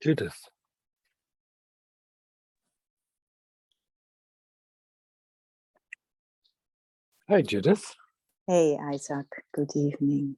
Judith. Hi, Judith. Hey, Isaac. Good evening.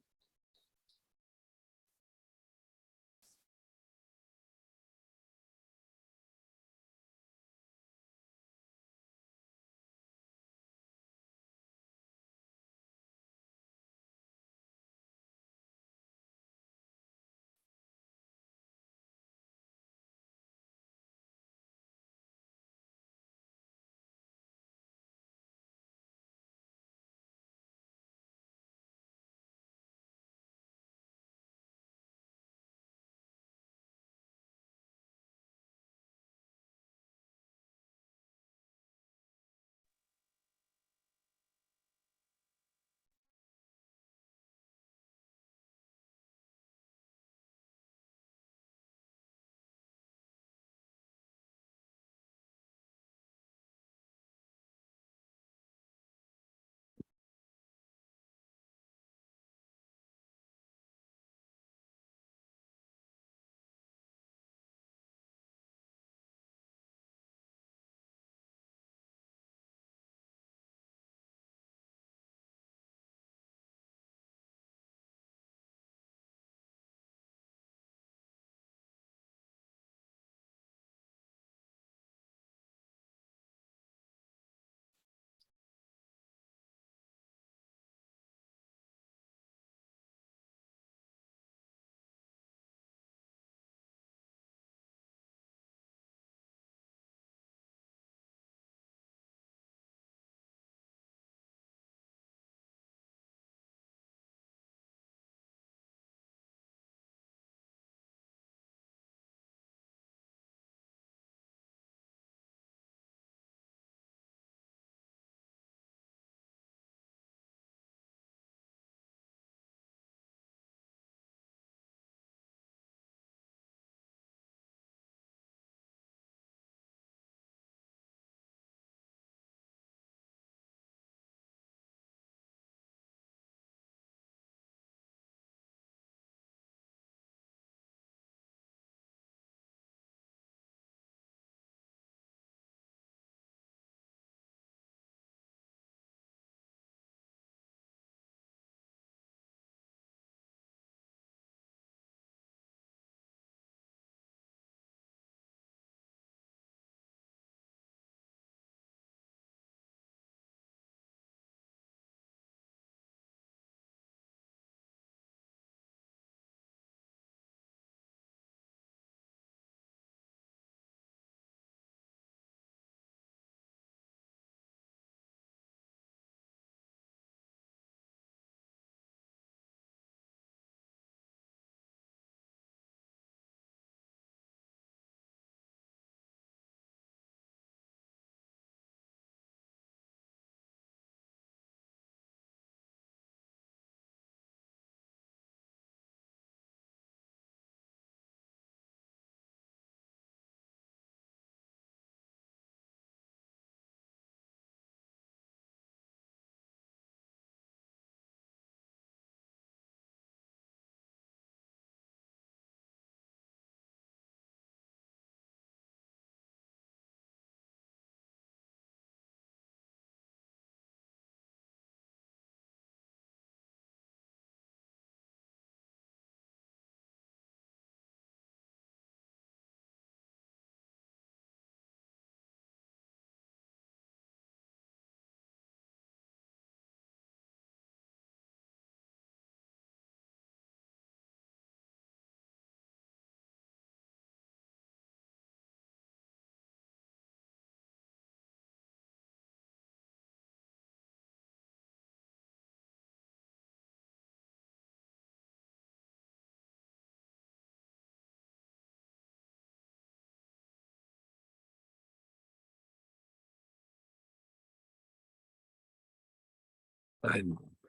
I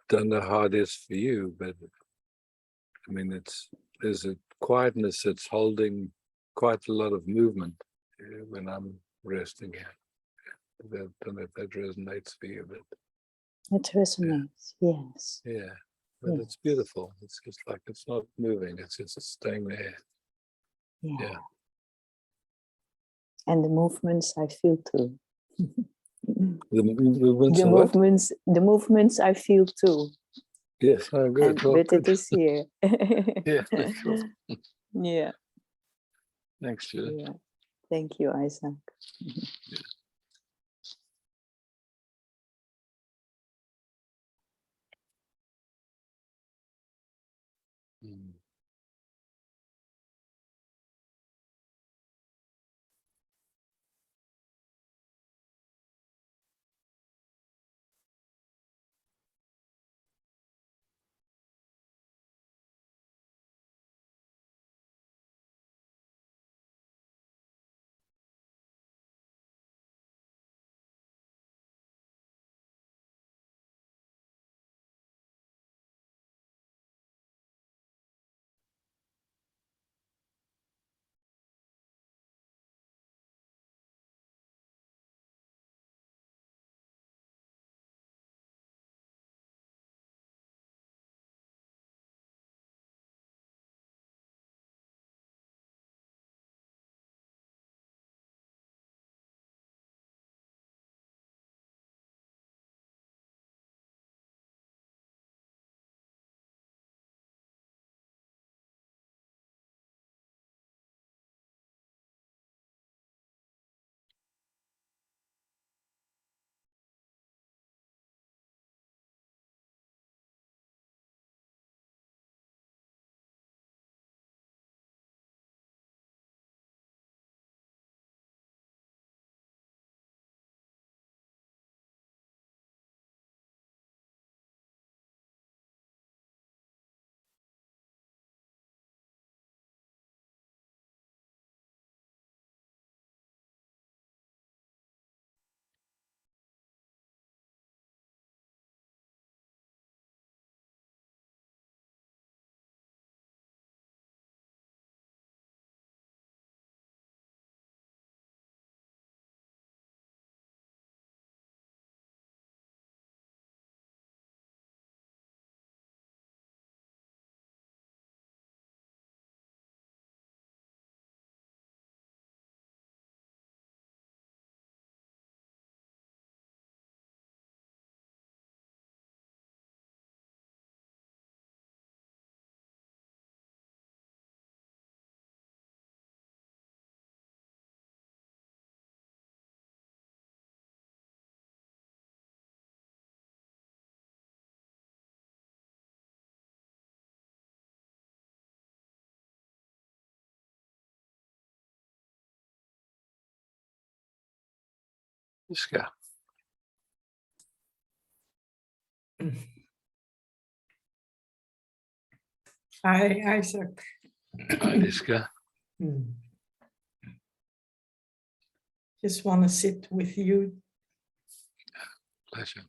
don't know how it is for you, but I mean, there's a quietness that's holding quite a lot of movement when I'm resting here. I don't know if that resonates for you, but It resonates, yes. yeah, but Yes. it's beautiful. It's just like it's not moving; it's just staying there. Yeah. Yeah. And the movements I feel too. The movements of what? The movements I feel too. Yes, oh, good. And, Well, but good. it is here. Yeah, sure. Yeah. Thanks, Judith. Yeah. Thank you, Isaac. Mm. Iska. Hi, Isaac. Hi, Iska. Just want to sit with you. Pleasure.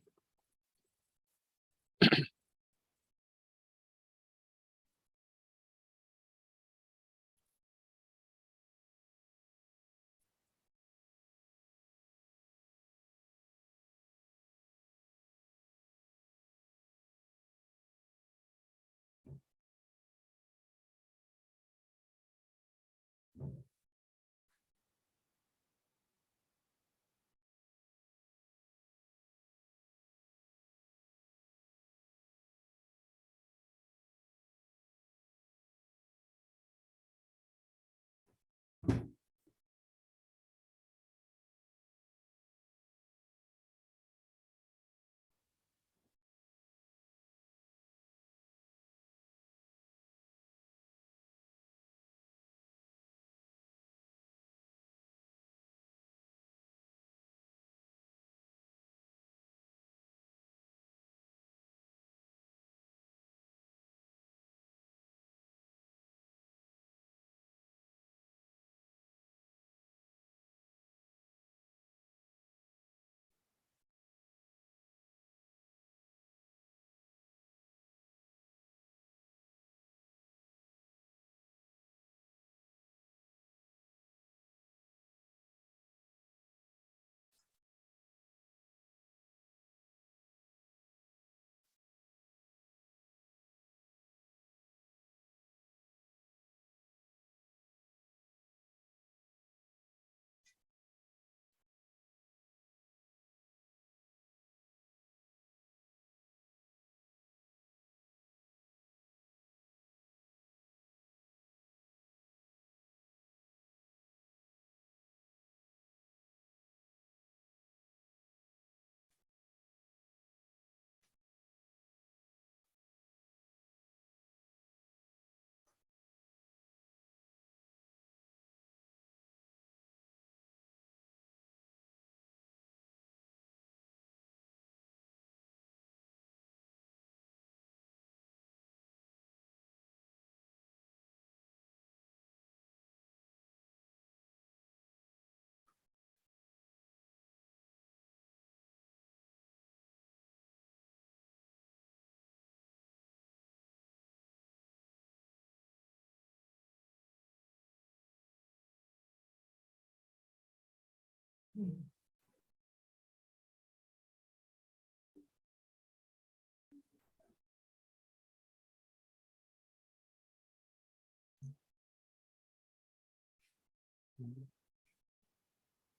Mm.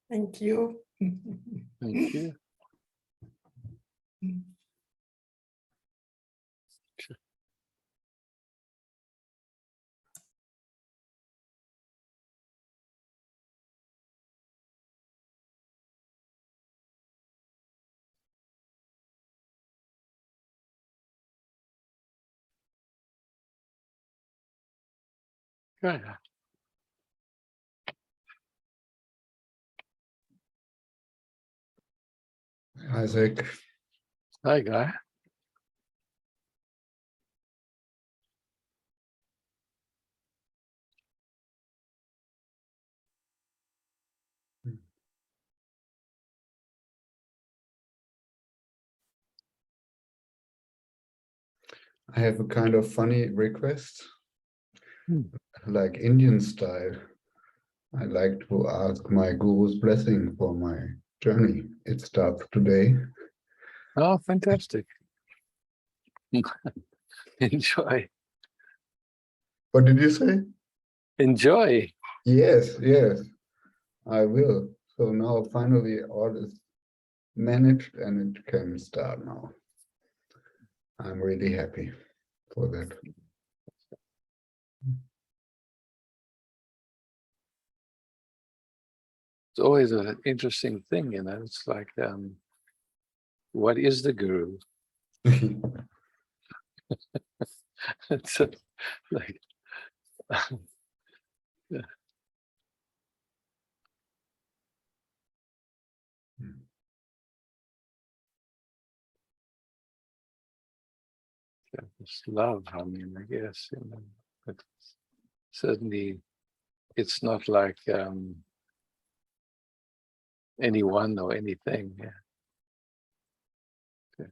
Thank you. Thank you. Right. Isaac, Hi, Guy. I have a kind of funny request, Hmm. like Indian style. I like to ask my guru's blessing for my journey. It starts today. Oh, fantastic. Enjoy. What did you say? Enjoy. Yes, yes, I will. So now finally all is managed and it can start now. I'm really happy for that. It's always an interesting thing, you know. It's like, what is the guru? It's like, yeah. It's love. I mean, I guess, you know, but certainly it's not like anyone or anything. Yeah. Okay.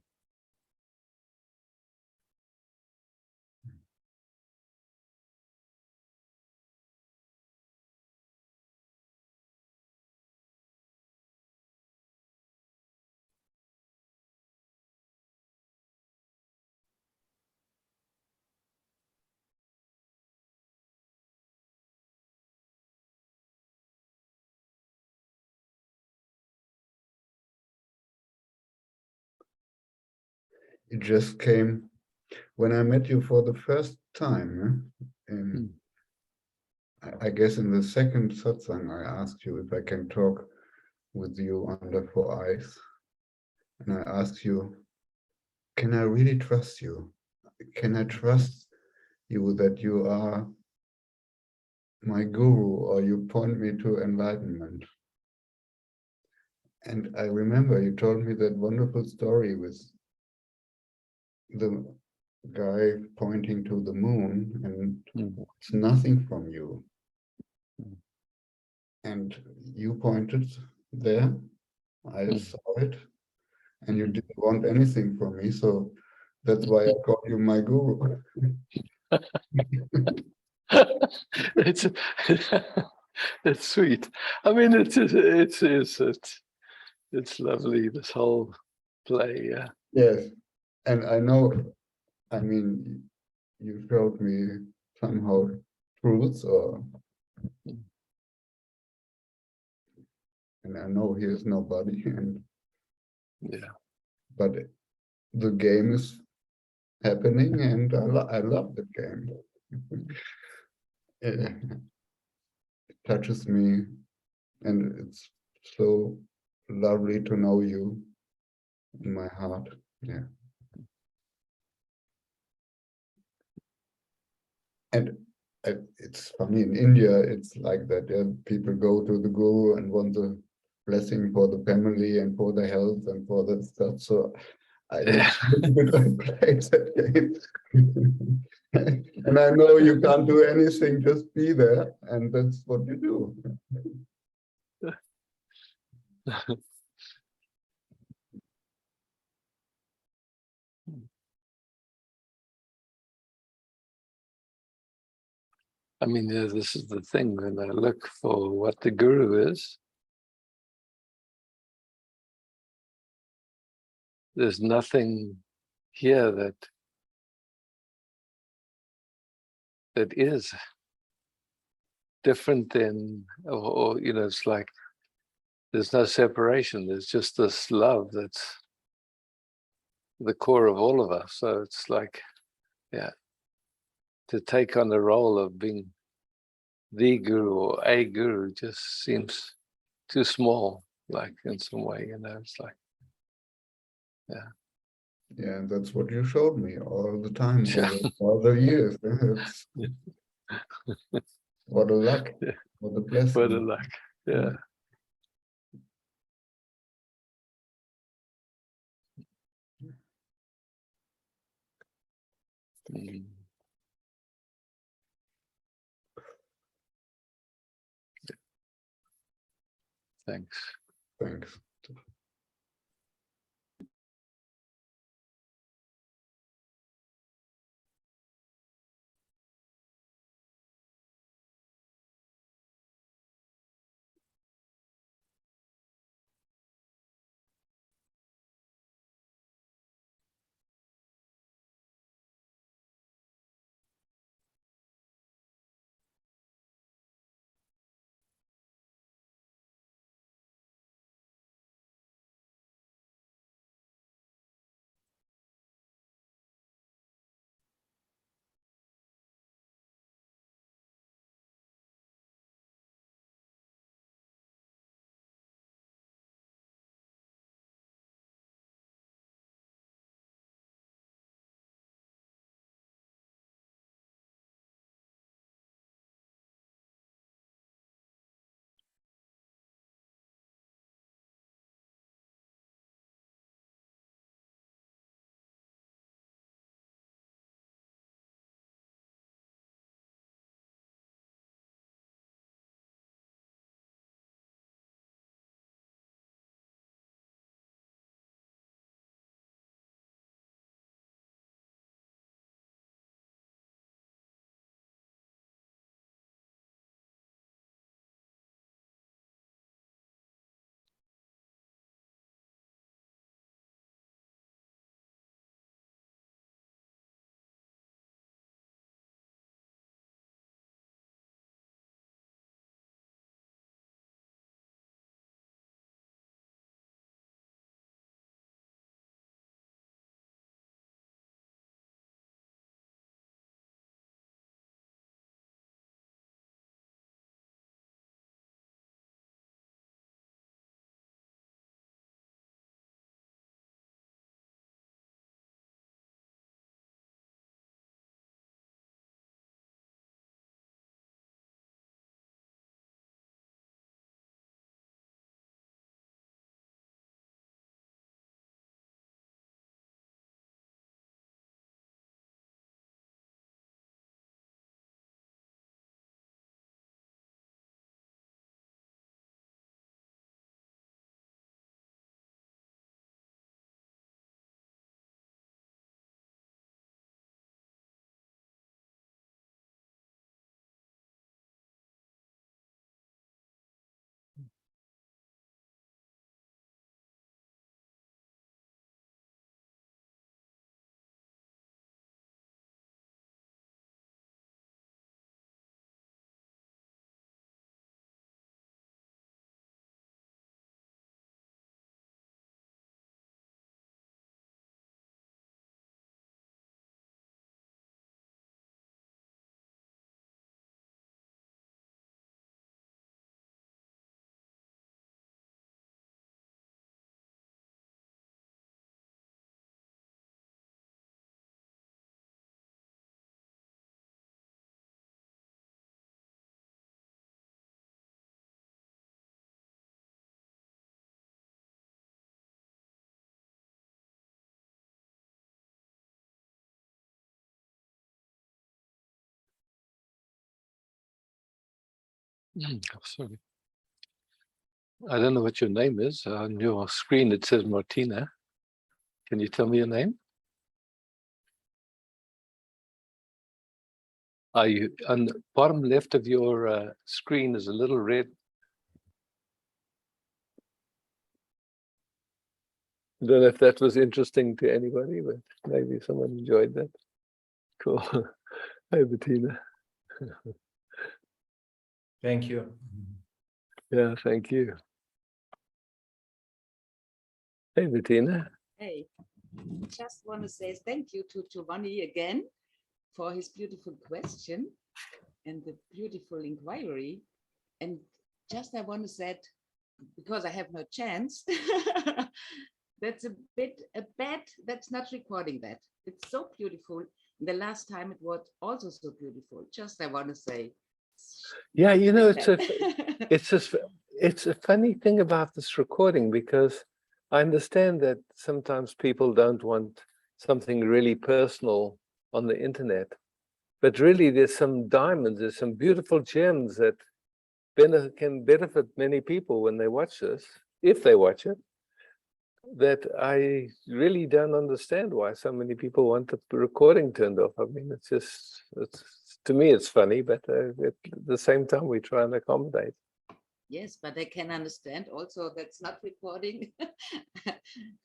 It just came when I met you for the first time. In, I guess in the second satsang, I asked you if I can talk with you under 4 eyes. And I asked you, can I really trust you? Can I trust you that you are my guru or you point me to enlightenment? And I remember you told me that wonderful story with the guy pointing to the moon and it's nothing from you. And you pointed there, I saw it, and you didn't want anything from me. So that's why I call you my guru. It's it's sweet. I mean, it's lovely. This whole play. Yeah. Yes. And I know, I mean, you showed me somehow truths or and I know he is nobody and Yeah. but the game is happening and I love the game. It touches me and it's so lovely to know you in my heart. Yeah. And it's funny in India, it's like that. Yeah? People go to the guru and want the blessing for the family and for the health and for that stuff. So I Yeah. play that game. And I know you can't do anything, just be there. And that's what you do. I mean, yeah, this is the thing when I look for what the guru is. there's nothing here that is different than, or you know, it's like there's no separation. There's just this love that's the core of all of us. So it's like, yeah, to take on the role of being the guru or a guru just seems too small, like in some way, you know, it's like, yeah. Yeah, and that's what you showed me all the time, Yeah. all the years. It's, what a luck, Yeah. what a blessing. What a luck, yeah. Mm. Thanks. Thanks. Oh, sorry. I don't know what your name is. On your screen it says Martina. Can you tell me your name? Are you on the bottom left of your screen is a little red. I don't know if that was interesting to anybody, but maybe someone enjoyed that. Cool. Hey, Bettina. Thank you. Yeah, thank you. Hey, Bettina. Hey, just want to say thank you to Giovanni again for his beautiful question and the beautiful inquiry. And just I want to say, because I have no chance, that's a bad, that's not recording that. It's so beautiful. The last time it was also so beautiful. Just I want to say. Yeah, you know, it's it's a funny thing about this recording, because I understand that sometimes people don't want something really personal on the internet, but really there's some diamonds, there's some beautiful gems that can benefit many people when they watch this, if they watch it, that I really don't understand why so many people want the recording turned off. I mean, to me, it's funny, but at the same time, we try and accommodate. Yes, but I can understand also that's not recording.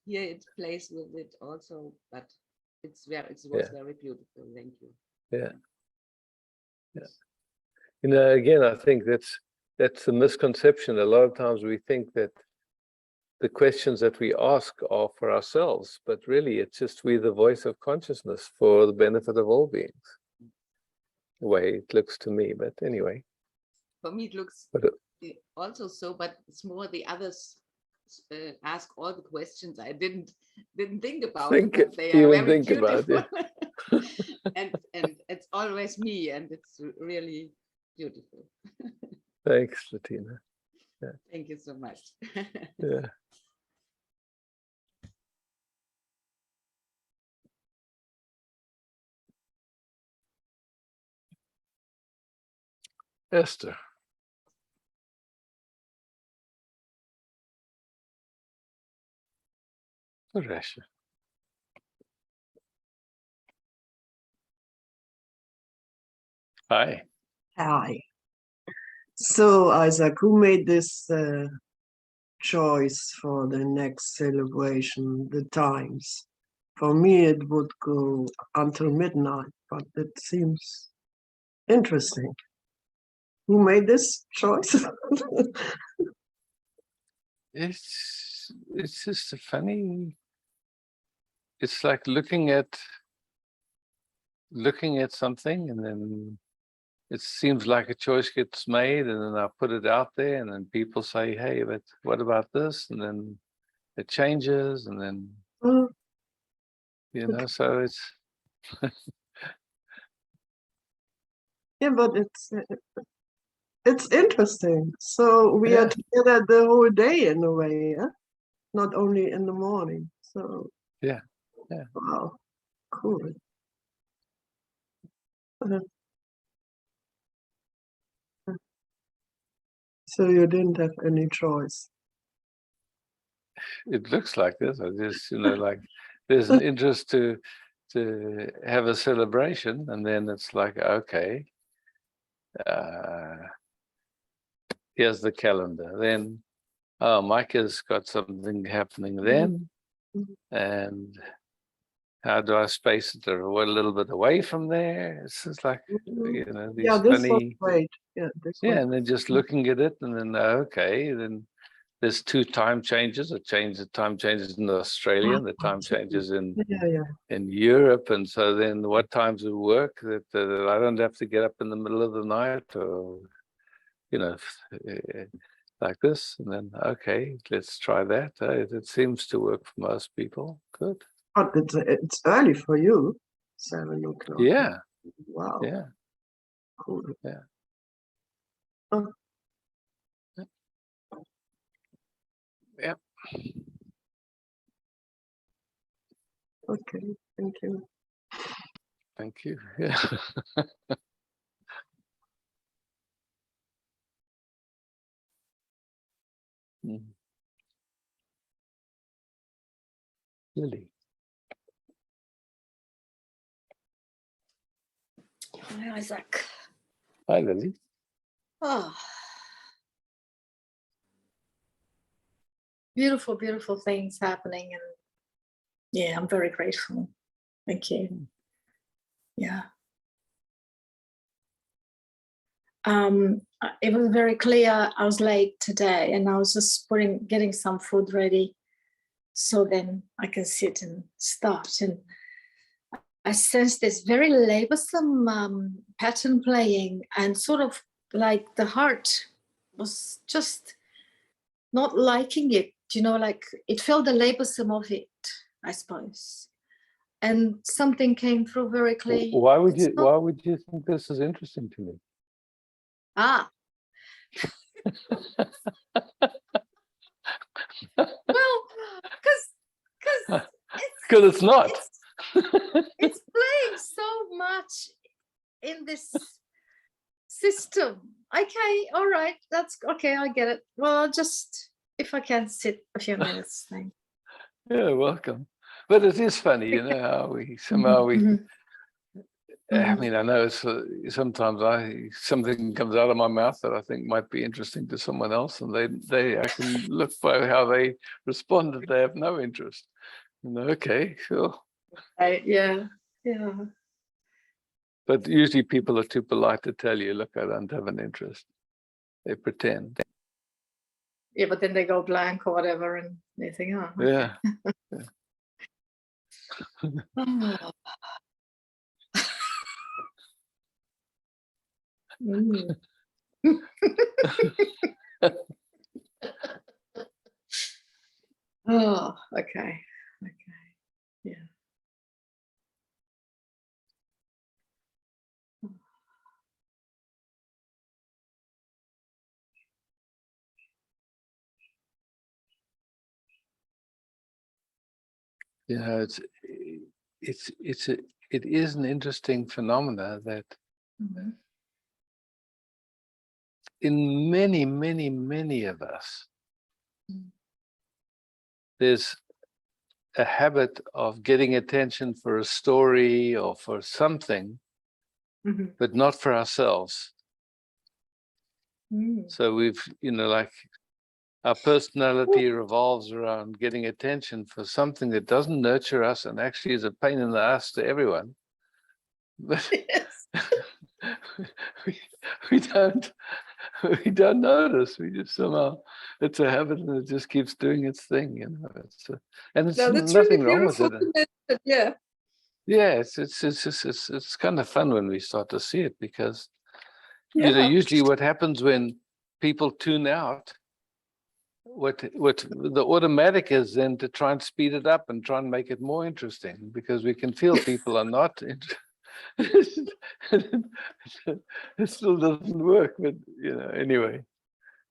Here it plays with it also, but it was very beautiful. Thank you. Yeah. Yeah. You know, again, I think that's a misconception. A lot of times we think that the questions that we ask are for ourselves, but really it's just we're the voice of consciousness for the benefit of all beings. The way it looks to me, but anyway. For me, it looks also so, but it's more the others ask all the questions I didn't think about. But they are very beautiful. and it's always me, and it's really beautiful. Thanks, Bettina. Yeah. Thank you so much. Yeah. Esther. Russia. Hi. Hi. So, Isaac, who made this choice for the next celebration, the times? For me, it would go until midnight, but it seems interesting. Who made this choice? It's just a funny. It's like looking at something, and then it seems like a choice gets made, and then I put it out there, and then people say, "Hey, but what about this?" And then it changes, and then you know. So it's Yeah, but it's interesting. So we are together the whole day in a way, yeah? Not only in the morning. So yeah. wow, cool. So you didn't have any choice. It looks like this. I just, like there's an interest to have a celebration, and then it's like, okay, here's the calendar. Then, oh, Mike has got something happening then, and how do I space it a little bit away from there? It's just like, these Yeah, this was funny. great. Yeah, And then just looking at it, and then okay, then there's 2 time changes. The time changes in Australia, and the time changes in Europe, and so then what times would work that I don't have to get up in the middle of the night, or like this, and then okay, let's try that. It seems to work for most people. Good. But it's early for you, 7 o'clock. Yeah. Wow. Yeah. Cool. Yeah. Oh. Yeah. Okay. Thank you. Thank you. Yeah. Lily. Hi, Isaac. Hi, Lily. Oh, beautiful, beautiful things happening. And Yeah, I'm very grateful. Thank you. Yeah. It was very clear I was late today, and I was just getting some food ready, so then I can sit and start. And I sensed this very laboursome pattern playing, and sort of like the heart was just not liking it, you know, like it felt the laboursome of it, I suppose. And something came through very clear. Why would It's you? not- Why would you think this is interesting to me? Ah, well, because Because it's not. it's playing so much in this system. Okay, all right, that's okay, I get it. Well, I'll just, if I can sit a few minutes, thank Yeah, welcome. But it is funny, you know, how we somehow we. Mhm. I mean, I know it's sometimes something comes out of my mouth that I think might be interesting to someone else, and I can look by how they respond that they have no interest. And okay, sure. Right, yeah, yeah. But usually people are too polite to tell you, look, I don't have an interest. They pretend. Yeah, but then they go blank or whatever, and they think, oh, okay. Yeah. Oh. Mm. Oh, okay. Okay. Yeah. You know, it is an interesting phenomena that Mhm. in many of us, Mm. there's a habit of getting attention for a story or for something, Mhm. but not for ourselves. Mm. So we've, you know, like our personality revolves around getting attention for something that doesn't nurture us and actually is a pain in the ass to everyone. But Yes. we, we don't we don't notice. We just somehow, it's a habit and it just keeps doing its thing, you know. And it's No, that's really nothing wrong with beautiful. it. Yeah. Yeah, it's kind of fun when we start to see it, because you know, Yeah. usually what happens when people tune out, what the automatic is then to try and speed it up and try and make it more interesting, because we can feel people are not interested. It still doesn't work, but you know, anyway,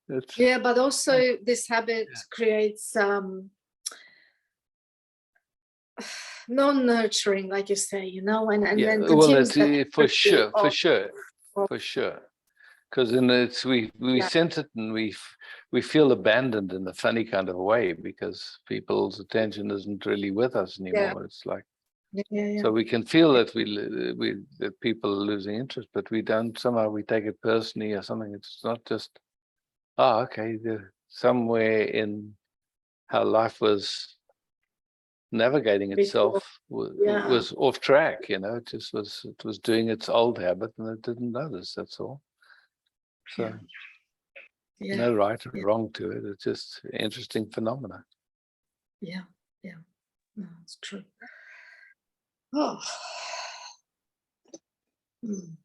it's Yeah, but also this habit creates non-nurturing, like you say, you know, and yeah, then well, continues it's that for energy sure, of, for sure. Because then it's we Yeah. sense it, and we feel abandoned in a funny kind of way, because people's attention isn't really with us anymore. It's like, yeah. so we can feel that that people are losing interest, but we don't, somehow we take it personally or something. It's not just, oh, okay, somewhere in how life was navigating Before, itself yeah. was off track, you know. It was doing its old habit and it didn't notice, that's all. So Yeah. no right or Yeah. wrong to it. It's just an interesting phenomena. Yeah. No, it's true. Oh. Mm.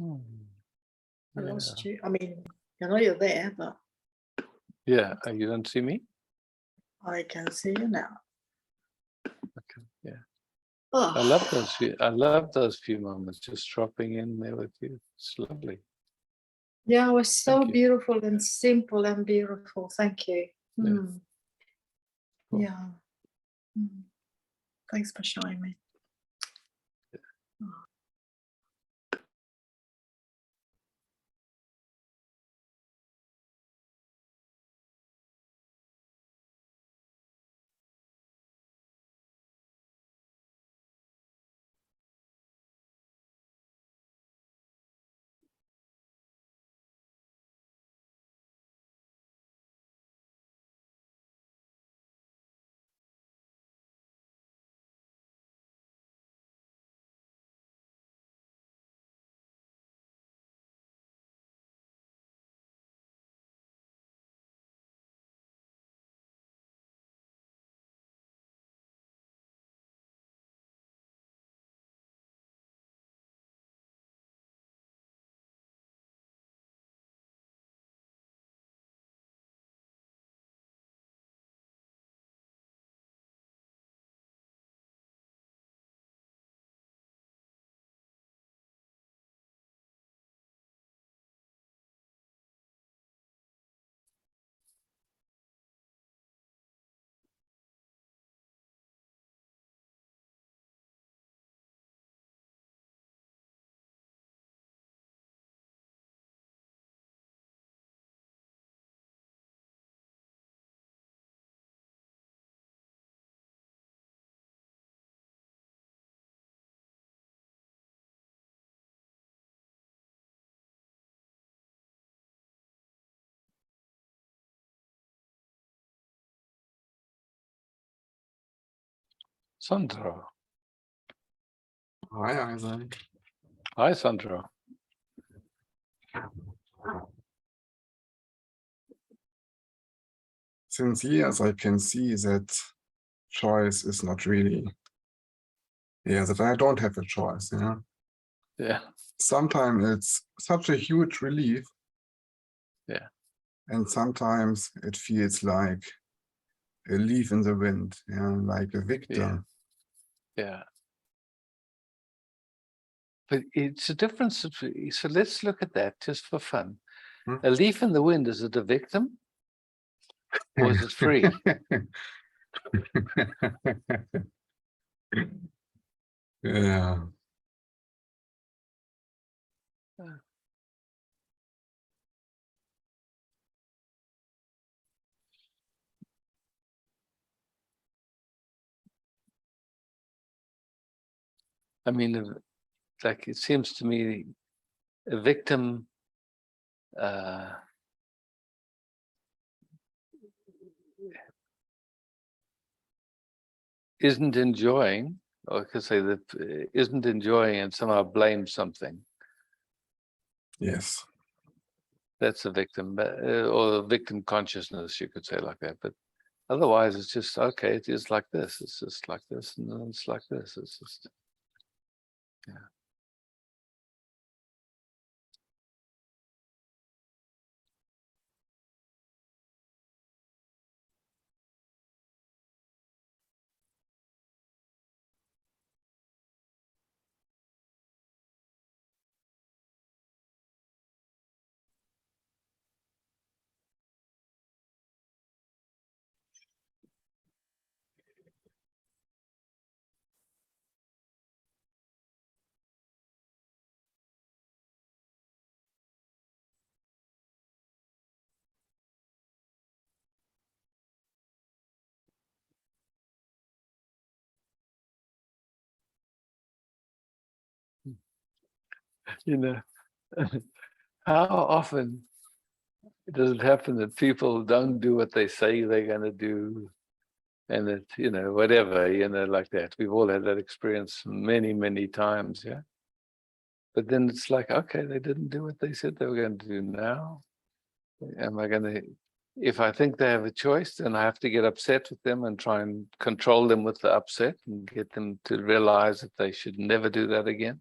I Yeah. lost you. I mean, you know you're there, but Yeah, you don't see me? I can see you now. Okay, yeah. Oh, I love those few moments just dropping in there with you. It's lovely. yeah, it was so Thank you. beautiful and simple and beautiful. Thank you. Yeah. Mm. Cool. Yeah. Mm. Thanks for showing me. Sandra. Hi, Isaac. Hi, Sandra. Since years, I can see that choice is not really, that I don't have a choice. Yeah. Sometimes it's such a huge relief. Yeah. And sometimes it feels like a leaf in the wind, like a victim. Yeah. But it's a difference. So let's look at that just for fun. Hmm? A leaf in the wind, is it a victim? Or is it free? Yeah. I mean, like it seems to me a victim isn't enjoying, or I could say that isn't enjoying and somehow blames something. Yes. That's a victim, or victim consciousness, you could say like that. But otherwise, it's just okay. It is like this. It's just like this, and then it's like this. It's just, yeah. You know, how often does it happen that people don't do what they say they're going to do? And it, whatever, like that. We've all had that experience many, many times, yeah. But then it's like, okay, they didn't do what they said they were going to do now. Am I going to, if I think they have a choice, then I have to get upset with them and try and control them with the upset and get them to realize that they should never do that again.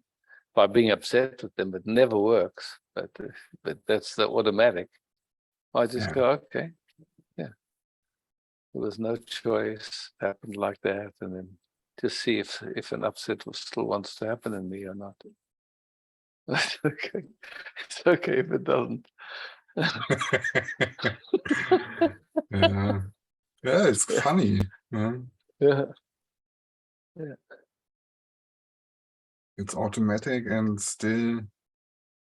by being upset with them. It never works, but that's the automatic. I just Yeah. go, okay, yeah. There was no choice, happened like that, and then just see if an upset still wants to happen in me or not. That's okay. It's okay if it doesn't. Yeah, yeah, it's funny. Yeah. Yeah. It's automatic and still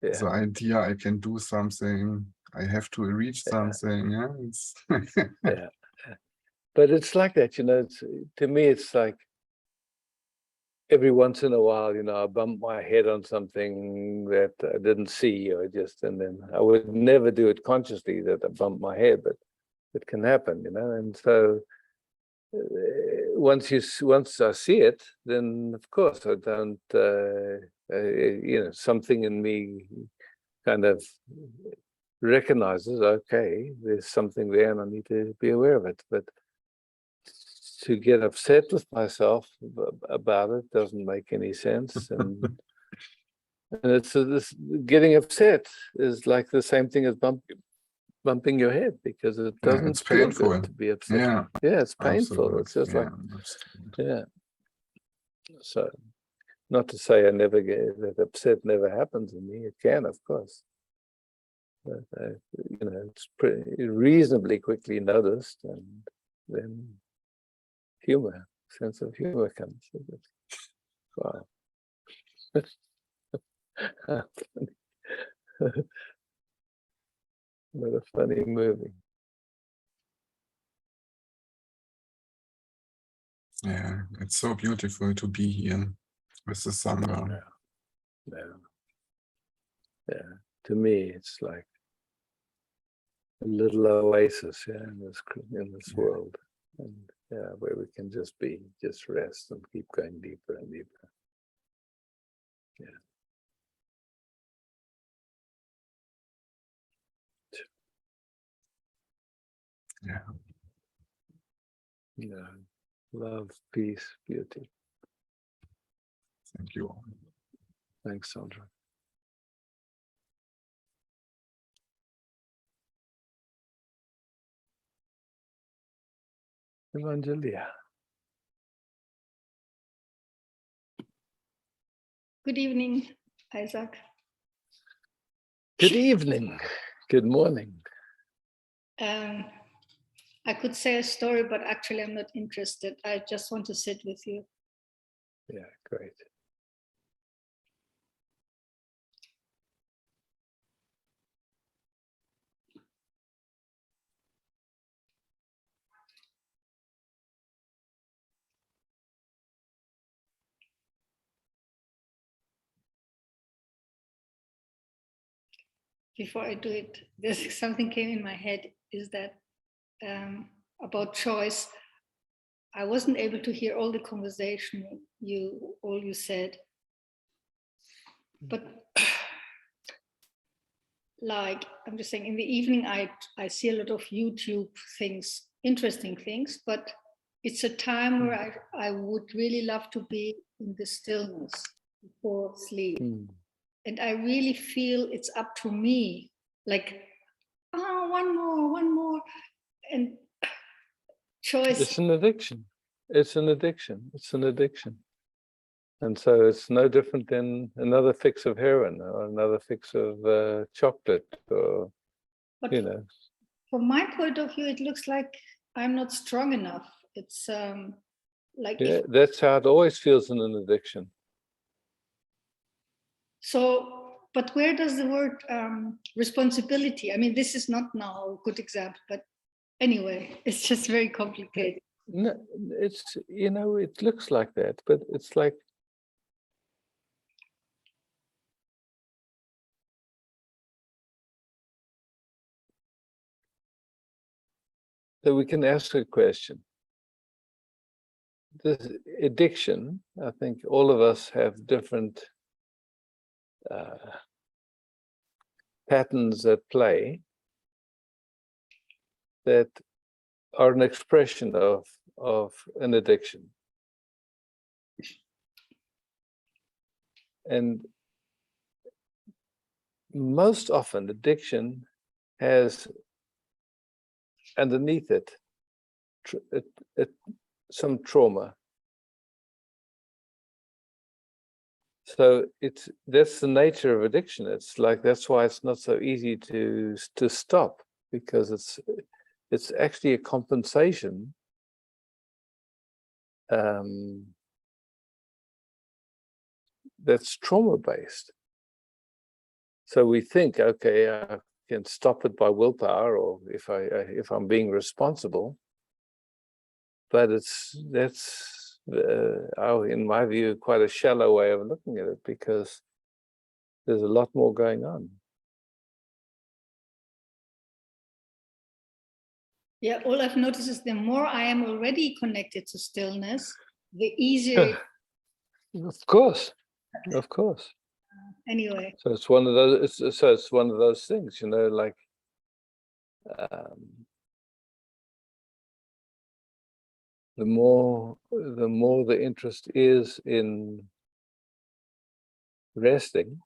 Yeah. the idea I can do something, I have to reach something. Yeah, it's Yeah. But it's like that, to me, it's like every once in a while, I bump my head on something that I didn't see, and then I would never do it consciously that I bump my head, but it can happen, and so once I see it, then of course I don't, something in me kind of recognizes, okay, there's something there and I need to be aware of it. But to get upset with myself about it doesn't make any sense. And it's this getting upset is like the same thing as bumping your head, because it yeah, doesn't it's feel painful. good to be upset. Yeah, Yeah, it's painful. absolutely. It's just Yeah, like, absolutely. yeah. So not to say I never get that upset never happens in me. It can, of course. But, it's pretty reasonably quickly noticed, and then sense of humor comes. Wow. What a funny movie. Yeah, it's so beautiful to be here with the sangha. Yeah. To me, it's like a little oasis, in this world, and where we can just rest and keep going deeper and deeper. Yeah. Yeah. Love, peace, beauty. Thank you all. Thanks, Sandra. Evangelia. Good evening, Isaac. Good evening. Good morning. I could say a story, but actually I'm not interested. I just want to sit with you. Yeah, great. Before I do it, there's something came in my head, is that about choice. I wasn't able to hear all the conversation you said, but like I'm just saying, in the evening I see a lot of YouTube things, interesting things, but it's a time where I would really love to be in the stillness before sleep. And I really feel it's up to me, like, one more, and choice. It's an addiction. It's an addiction. It's an addiction. And so it's no different than another fix of heroin or another fix of chocolate, or, But from my point of view, it looks like I'm not strong enough. It's like, that's how it always feels in an addiction. So, but where does the word responsibility? I mean, this is not now a good example, but anyway, it's just very complicated. No, it's, it looks like that, but it's like, so we can ask a question. This addiction, I think all of us have different patterns at play that are an expression of an addiction. And most often addiction has underneath it, some trauma. So that's the nature of addiction. It's like, that's why it's not so easy to stop, because it's actually a compensation that's trauma based. So we think, okay, I can stop it by willpower, or if I'm being responsible. But that's in my view, quite a shallow way of looking at it, because there's a lot more going on. Yeah, all I've noticed is the more I am already connected to stillness, the easier. Of course. Anyway. So it's one of those. It's one of those things, like the more the interest is in resting,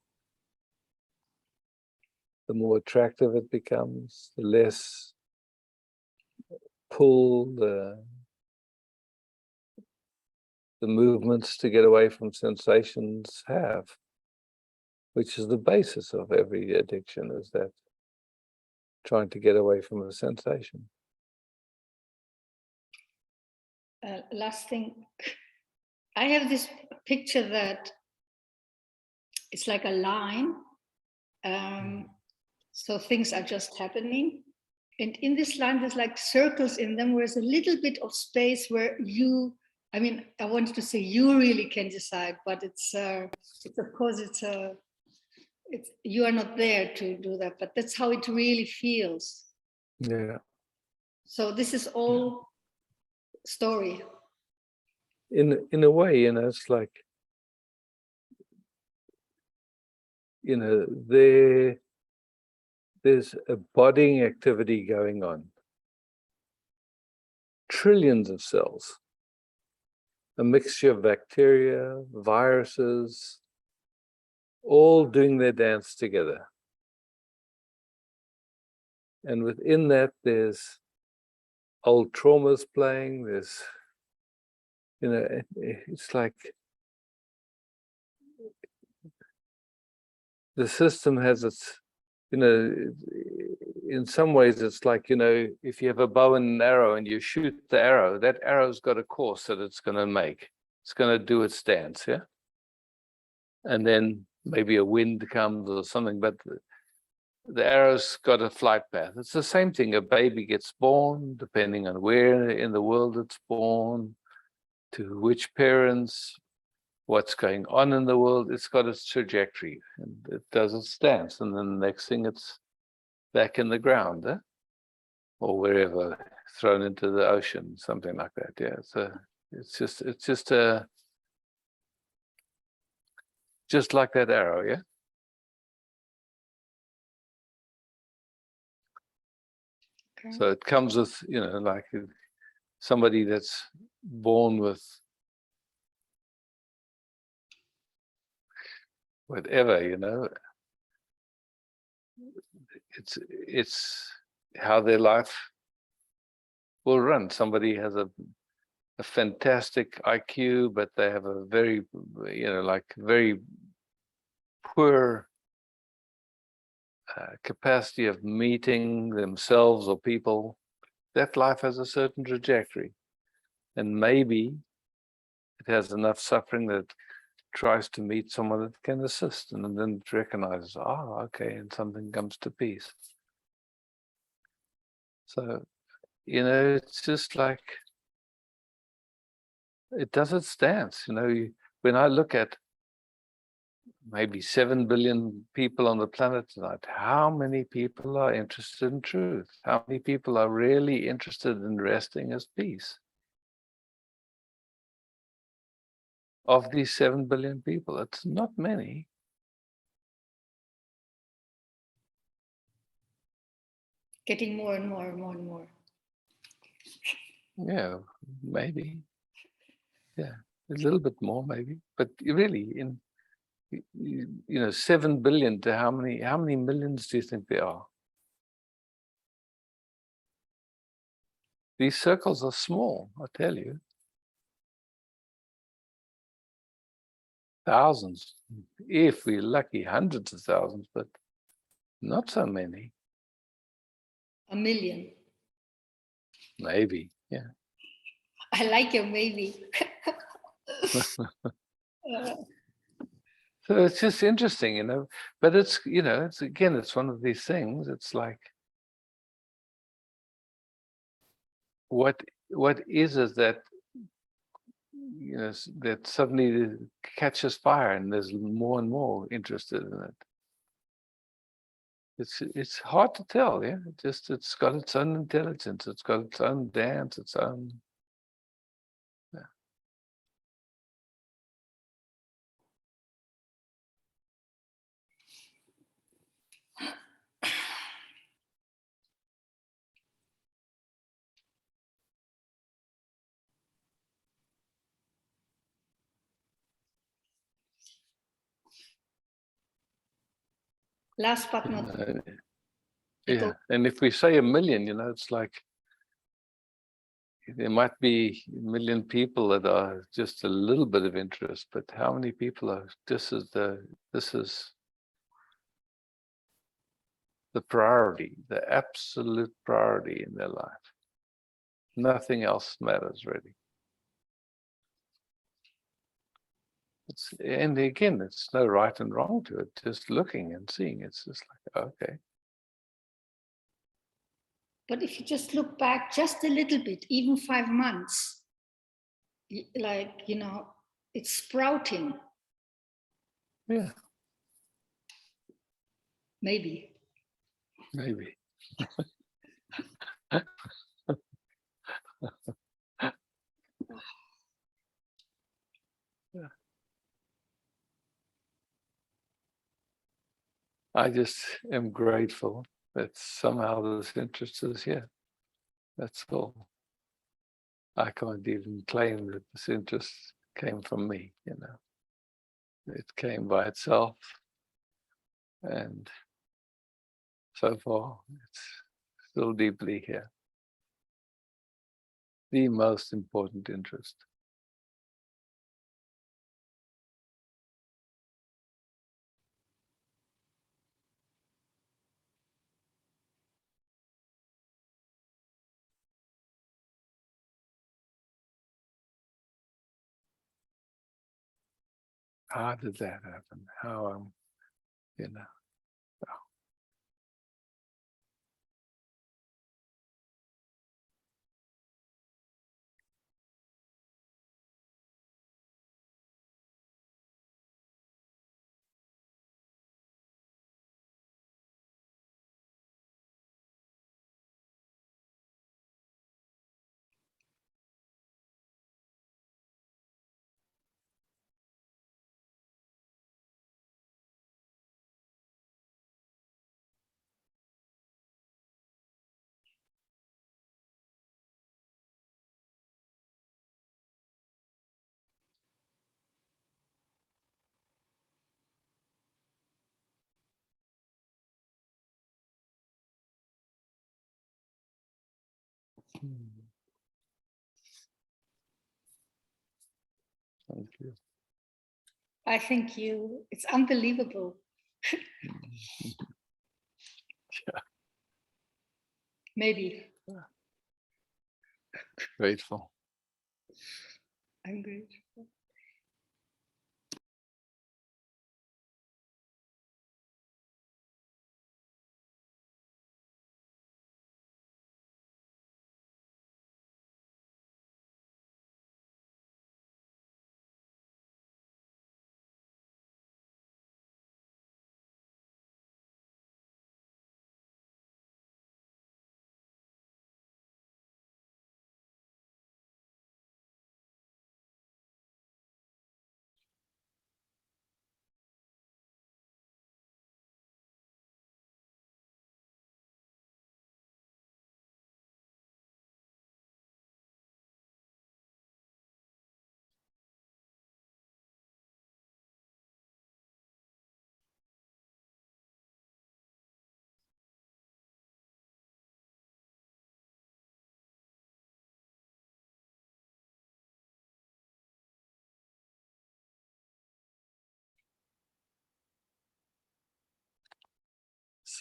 the more attractive it becomes, the less pull the movements to get away from sensations have, which is the basis of every addiction, is that trying to get away from a sensation. Last thing, I have this picture that it's like a line. So things are just happening. And in this line, there's like circles in them, where there's a little bit of space where I wanted to say you really can decide, but it's of course, you are not there to do that, but that's how it really feels. Yeah. So this is all story. In a way, it's like, there's a bodying activity going on. Trillions of cells, a mixture of bacteria, viruses, all doing their dance together. And within that, there's old traumas playing. There's, it's like the system has its, in some ways it's like, if you have a bow and an arrow and you shoot the arrow, that arrow's got a course that it's going to make. It's going to do its dance, yeah? And then maybe a wind comes or something, but the arrow's got a flight path. It's the same thing. A baby gets born, depending on where in the world it's born, to which parents, what's going on in the world. It's got its trajectory, and it does its dance, and then the next thing it's back in the ground, or wherever, thrown into the ocean, something like that. Yeah, it's just like that arrow, yeah. Okay. So it comes with, like somebody that's born with whatever, it's how their life will run. Somebody has a fantastic IQ, but they have a very, very poor capacity of meeting themselves or people. That life has a certain trajectory, and maybe it has enough suffering that it tries to meet someone that can assist, and then it recognizes, okay, and something comes to peace. So, it's just like, it does its dance. When I look at maybe 7 billion people on the planet tonight, how many people are interested in truth? How many people are really interested in resting as peace? Of these 7 billion people, it's not many. Getting more and more and more and more. Yeah, maybe. Yeah, a little bit more maybe. But really, you know, 7 billion to how many millions do you think there are? These circles are small, I tell you. Thousands, if we're lucky, hundreds of thousands, but not so many. A million. Maybe, yeah. I like your maybe. So it's just interesting, you know, but it's, you know, it's again, it's one of these things. It's like, what is it that, you know, that suddenly catches fire and there's more and more interested in it? It's hard to tell, yeah. It's got its own intelligence, it's got its own dance, its own. Yeah. Last but not Yeah, and if we say a million, you know, it's like there might be a million people that are just a little bit of interest, but how many people are? This is the priority, the absolute priority in their life. Nothing else matters really. And again, it's no right and wrong to it. Just looking and seeing, it's just like, okay. But if you just look back just a little bit, even 5 months, like, you know, it's sprouting. Yeah, Maybe. maybe. Yeah. I just am grateful that somehow this interest is here. That's all. I can't even claim that this interest came from me, you know. It came by itself. And so far, it's still deeply here. The most important interest. How did that happen? How, you know. Thank you. I think it's unbelievable. Maybe. Grateful. I'm grateful.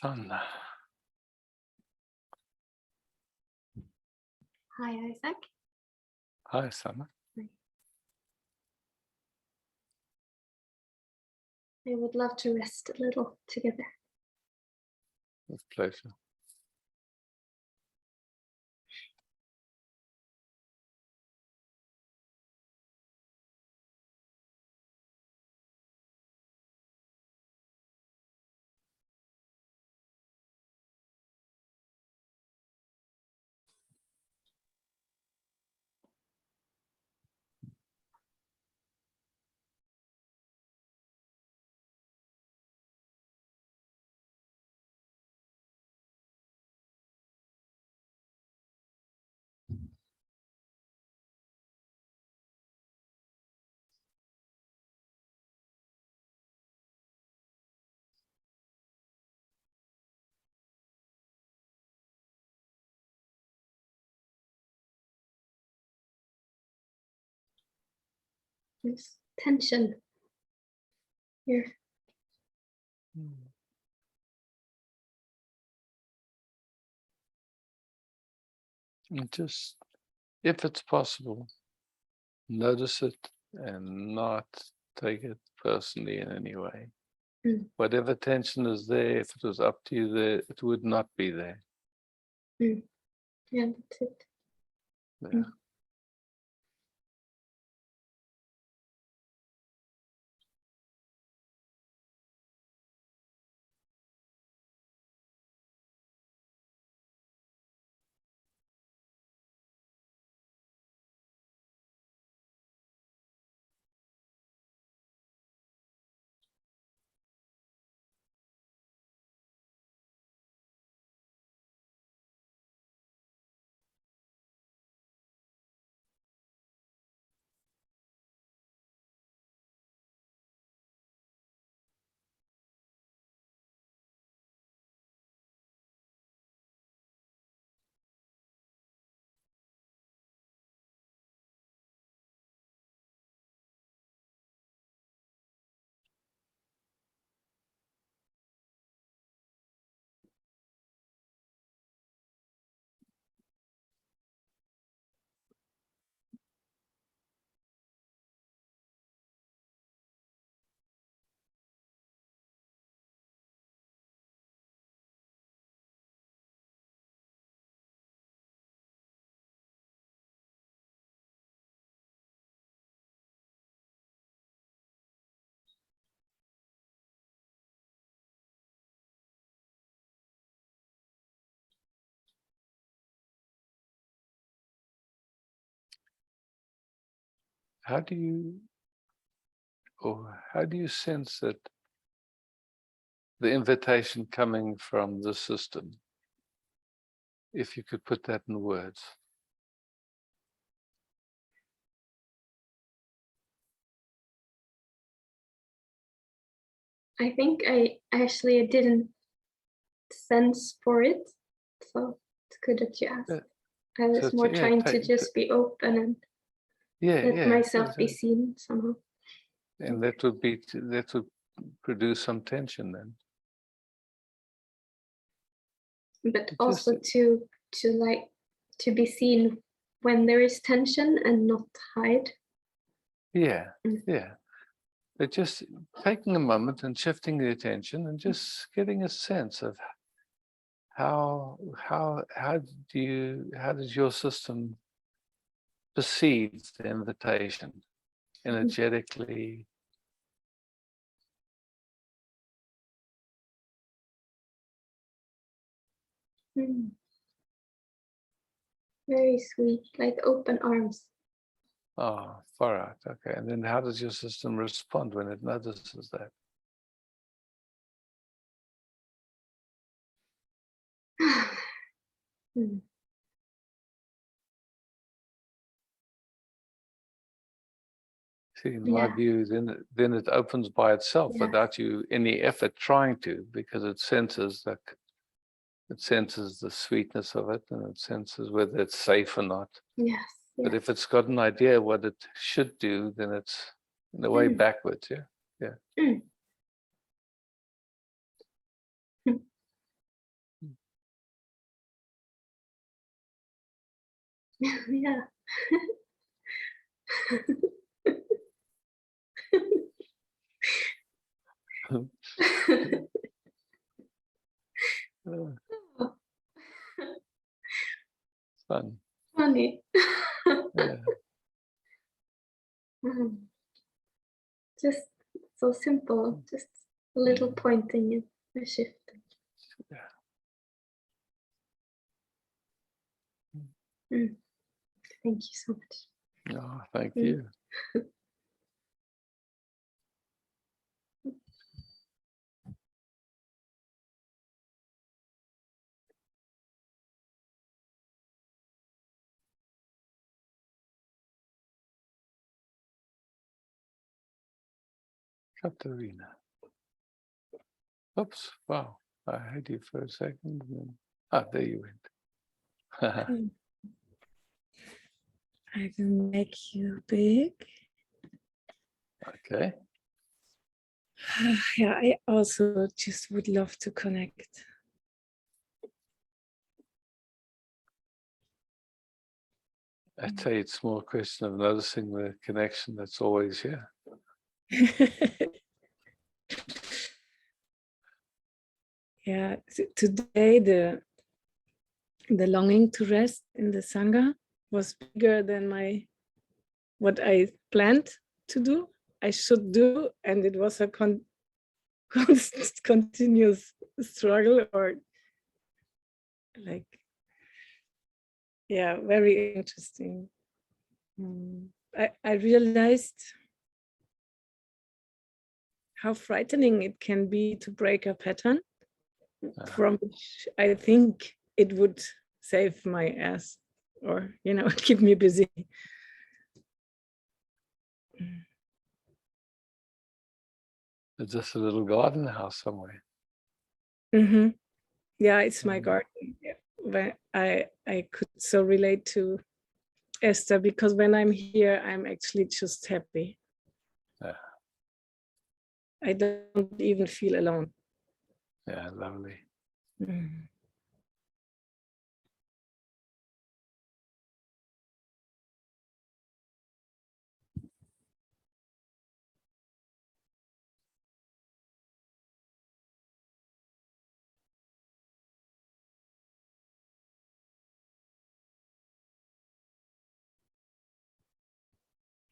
Sun. Hi, Isaac. Hi, Summer. I would love to rest a little together. With pleasure. There's tension here. And just, if it's possible, notice it and not take it personally in any way. Whatever tension is there, if it was up to you there, it would not be there. Yeah, that's it. Yeah. How do you sense that the invitation coming from the system, if you could put that in words? I think I didn't sense for it, so it's good that you asked. I was more trying to just be open and let myself be seen somehow. And that would produce some tension then. But also to be seen when there is tension and not hide. Yeah. But just taking a moment and shifting the attention and just getting a sense of how does your system perceive the invitation energetically? Very sweet, like open arms. Oh, far out. Okay. And then how does your system respond when it notices that? See, in my view, then it opens by itself without you any effort trying to, because it senses the sweetness of it, and it senses whether it's safe or not. Yes. But if it's got an idea what it should do, then it's in a way backwards. Yeah. Yeah. Fun. Funny. Yeah. Just so simple, just a little pointing in a shift. Mm. Thank you so much. Oh, thank Mm. you. Katerina. Oops, wow. I had you for a second. And then... Ah, there you went. I will make you big. Okay. Yeah, I also just would love to connect. I'd say it's more a question of noticing the connection that's always here. Yeah, today the longing to rest in the Sangha was bigger than what I planned to do, I should do, and it was a continuous struggle, or like, yeah, very interesting. I realized how frightening it can be to break a pattern from which I think it would save my ass, or keep me busy. It's just a little garden house somewhere. Mm-hmm. Yeah, it's my garden. Yeah. But I could so relate to Esther, because when I'm here, I'm actually just happy. Yeah. I don't even feel alone. Yeah, lovely. Mm.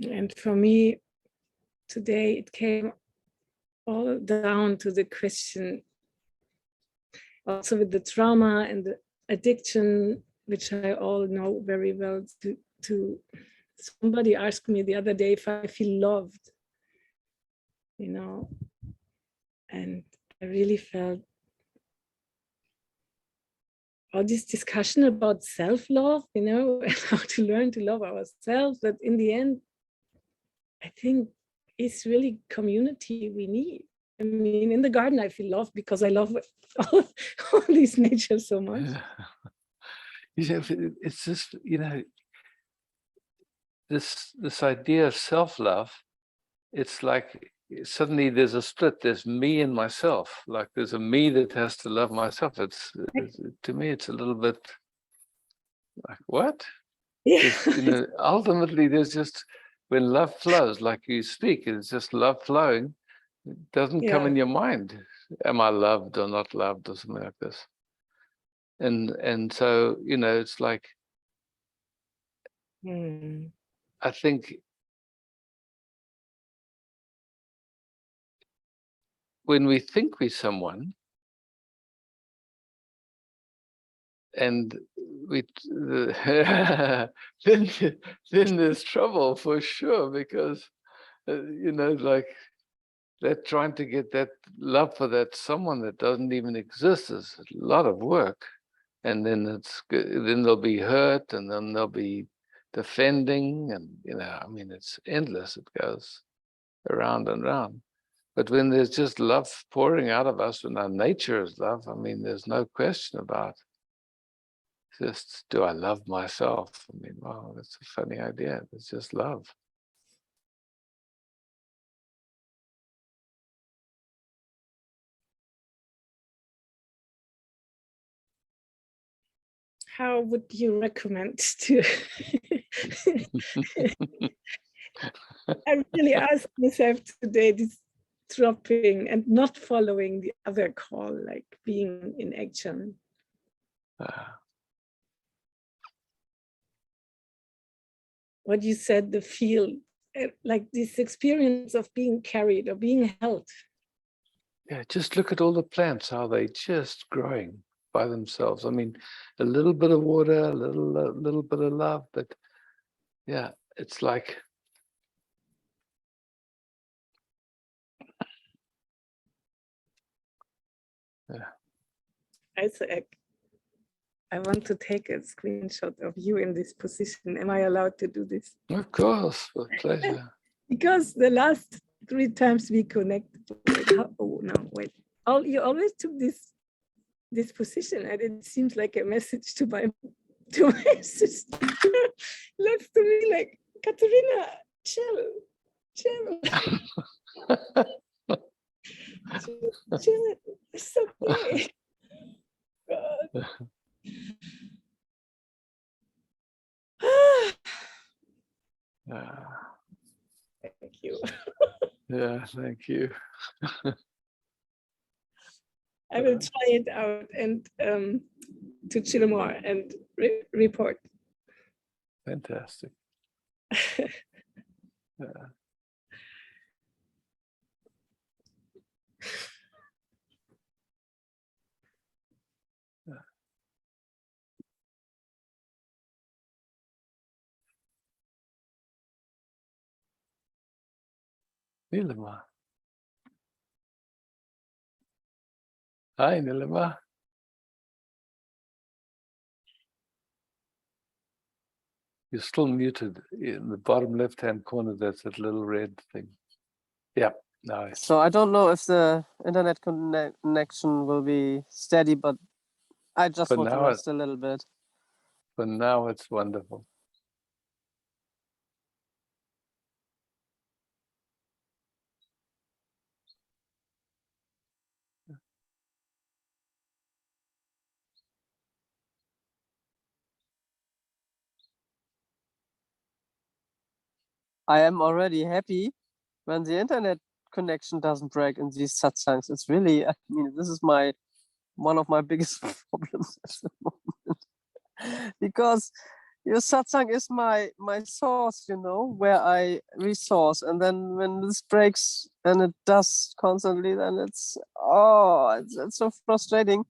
And for me, today it came all down to the question, also with the trauma and the addiction, which I all know very well, to somebody asked me the other day if I feel loved, and I really felt all this discussion about self-love, and how to learn to love ourselves, but in the end, I think it's really community we need. I mean, in the garden, I feel loved because I love all these nature so much. Yeah. It's just, this idea of self-love, it's like suddenly there's a split. There's me and myself. Like there's a me that has to love myself. It's to me, it's a little bit like, what? Yeah. Ultimately, there's just, when love flows, like you speak, it's just love flowing. It doesn't come Yeah. in your mind. Am I loved or not loved or something like this? And so, it's like, I think when we think we're someone, and then there's trouble for sure, because like that, trying to get that love for that someone that doesn't even exist is a lot of work. And then then they'll be hurt, and then they'll be defending, and it's endless. It goes around and around. But when there's just love pouring out of us, when our nature is love, there's no question about just, do I love myself? Wow, that's a funny idea. It's just love. how would you recommend to? I really asked myself today this dropping and not following the other call, like being in action. What you said, the feel, like this experience of being carried or being held. Yeah, just look at all the plants, how they just growing by themselves. I mean, a little bit of water, a little bit of love, but yeah, it's like Isaac, I want to take a screenshot of you in this position. Am I allowed to do this? of course, with pleasure. Because the last 3 times we connected, oh no, wait. You always took this position, and it seems like a message to my sister. Looks to me like, Katerina, chill. Chill. It's okay. God. Thank you. Yeah, thank you. I will try it out and to chill more and report. Fantastic. Nilima. Hi, Nilima. You're still muted in the bottom left-hand corner. That's that little red thing. Yeah, nice. So I don't know if the internet connection will be steady, but I just For want to now, rest a little bit. For now, it's wonderful. I am already happy when the internet connection doesn't break in these satsangs. It's really, I mean, this is one of my biggest problems at the moment. Because your satsang is my source, you know, where I resource. And then when this breaks, and it does constantly, then it's so frustrating.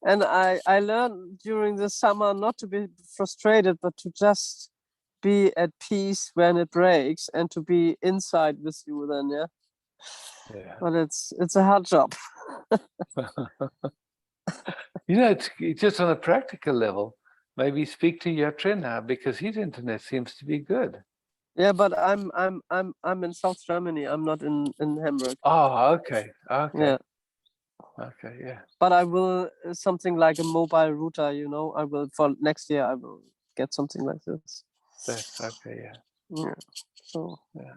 And I learned during the summer not to be frustrated, but to just be at peace when it breaks and to be inside with you then, yeah. But it's a hard job. You know, it's just on a practical level. Maybe speak to your trainer because his internet seems to be good. Yeah, but I'm in South Germany. I'm not in Hamburg. Oh, okay. Yeah. Okay, yeah. But I will something like a mobile router, you know. I will for next year. I will get something like this. That's okay, yeah. Yeah. So yeah.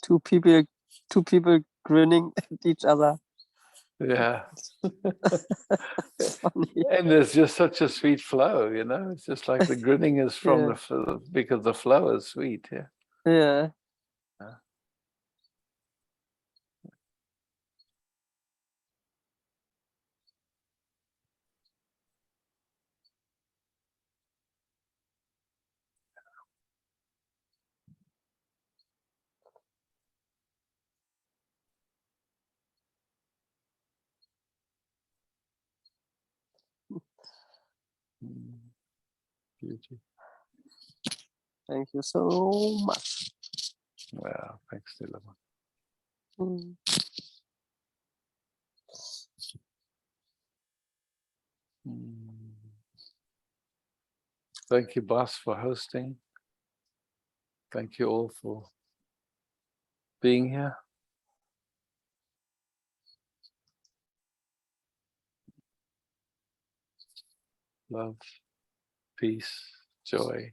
2 people grinning at each other. Yeah. Funny. And there's just such a sweet flow, you know. It's just like the grinning is from the because the flow is sweet, yeah. Yeah. Beauty. Thank you so much. Wow, thanks, Nilima. Thank you, boss, for hosting. Thank you all for being here. love, peace, joy.